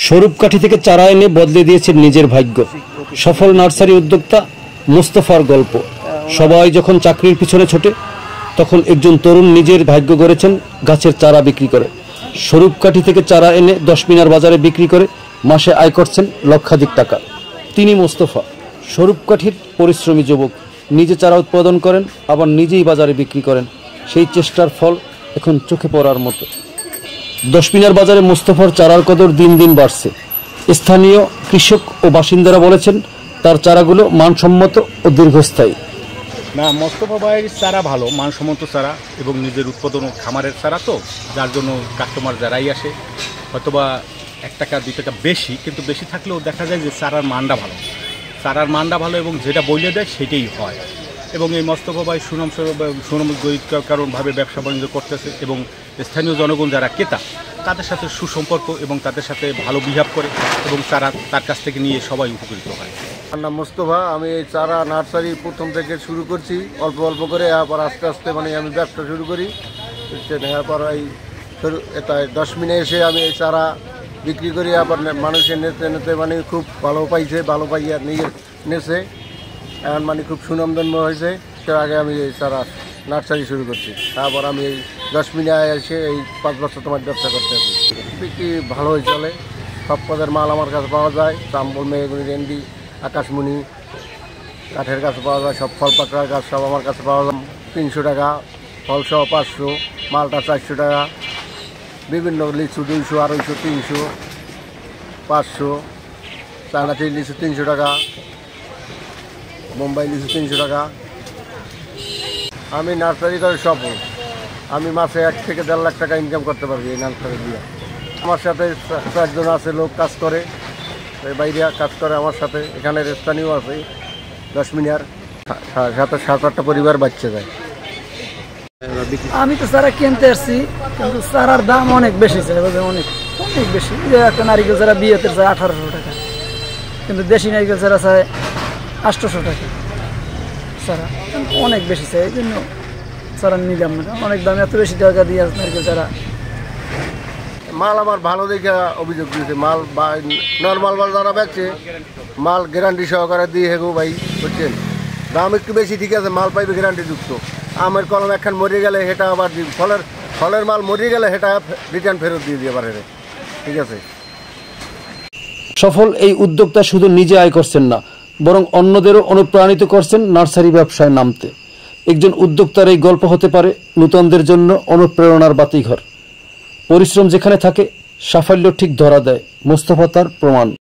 স্বরূপকাঠি থেকে চারা এনে বদলে দিয়েছেন নিজের ভাগ্য। সফল নার্সারি উদ্যোক্তা মোস্তফার গল্প। সবাই যখন চাকরির পিছনে ছোটে, তখন একজন তরুণ নিজের ভাগ্য গড়েছেন গাছের চারা বিক্রি করে। স্বরূপকাঠি থেকে চারা এনে 10 মিনার বাজারে বিক্রি করে মাসে আয় করছেন লক্ষাধিক টাকা। তিনি মোস্তফা, স্বরূপকাঠির পরিশ্রমী যুবক। নিজে চারা উৎপাদন করেন, আবার নিজেই বাজারে বিক্রি করেন। সেই চেষ্টার ফল এখন চোখে পড়ার মতো। 10 মিনার বাজারে মোস্তফার চারার কদর দিন দিন বাড়ছে। স্থানীয় কৃষক ও বাসিন্দারা বলেছেন, তার চারাগুলো মানসম্মত ও দীর্ঘস্থায়ী। না, মোস্তফা ভাইয়ের চারা ভালো, মানসম্মত চারা এবং নিজের উৎপাদন খামারের চারা, তো যার জন্য কাস্টমার যারাই আসে হয়তোবা 1 টাকা 2 টাকা বেশি, কিন্তু বেশি থাকলেও দেখা যায় যে চারার মানটা ভালো এবং যেটা বলে দেয় সেটাই হয়। এবং এই মোস্তফা ভাই সুনামভাবে ব্যবসা বাণিজ্য করতেছে এবং স্থানীয় জনগণ যারা ক্রেতা তাদের সাথে সুসম্পর্ক এবং তাদের সাথে ভালো বিহেভ করে এবং চারা তার কাছ থেকে নিয়ে সবাই উপকৃত হয়। আমার নাম মোস্তফা। আমি এই চারা নার্সারি প্রথম থেকে শুরু করছি, অল্প অল্প করে। এরপর আস্তে আস্তে আমি ব্যবসা শুরু করি। এরপর এই 10 মিনিটে এসে আমি এই চারা বিক্রি করি। আবার মানুষের নেতে খুব ভালো পাইয়া নিয়ে নেছে, এখন খুব সুনামধন্য হয়েছে। তার আগে আমি এই চারা নার্সারি শুরু করছি। তারপর আমি এই 10 মিনিটে এসে এই 5 বছর তোমার ব্যবসা করতে আছি। বিক্রি ভালোই চলে। সব পদের মাল আমার কাছে পাওয়া যায়। চাম্বল, মেহগুনি, রেন্ডি, আকাশমণি, কাঠের গাছ পাওয়া যায়। সব ফল পাকড়ার গাছ সব আমার কাছে পাওয়া যায়। 300 টাকা, ফলসহ 500, মালটা 400 টাকা। বিভিন্ন লিচু 200, 250, 300, 500, চায়নাচি লিচু 300 টাকা, মুম্বাই লিচু 300 টাকা। আমি নার্সারি করে সফল। আমি মাসে 1 থেকে 1.5 লাখ টাকা ইনকাম করতে পারবি এই নার্সারি দিয়ে। আমার সাথে 4 জন আছে লোক কাজ করে, বাইরে কাজ করে আমার সাথে। এখানের স্থানীয় আছে 10 মিনিয়ার, সাথে 7-8টা পরিবার বাচ্চা যায়। আমি তো চারা কিনতে আসছি, কিন্তু চারার দাম অনেক বেশি চাই, অনেক বেশি। যে একটা নারিকেল চারা বিয়েতে চায় 1800 টাকা, কিন্তু দেশি নারিকেল চারা চায় 800 টাকা। চারা অনেক বেশি চাই, এই জন্য চারা নিলাম না। অনেক দাম, এত বেশি টাকা দিয়ে নারিকেল চারা। মাল আমার ভালো দেখে অভিযোগ দিয়েছে। মাল নর্মাল মাল যারা বেচছে, মাল গ্যারান্টি সহকারে দিয়ে হেগো ভাই, বুঝছেন। দাম একটু বেশি, ঠিক আছে, মাল পাইবে গ্যারান্টি যুক্ত। আমের কলম একখান মরে গেলে সেটা আবার ফলের মাল মরে গেলে সেটা রিটার্ন ফেরত দিয়ে দিয়ে পারে, ঠিক আছে। সফল এই উদ্যোক্তা শুধু নিজে আয় করছেন না, বরং অন্যদেরও অনুপ্রাণিত করছেন নার্সারি ব্যবসায় নামতে। একজন উদ্যোক্তার এই গল্প হতে পারে নূতনদের জন্য অনুপ্রেরণার বাতিঘর। পরিশ্রম যেখানে থাকে, সাফল্য ঠিক ধরা দেয়। মোস্তফা তার প্রমাণ।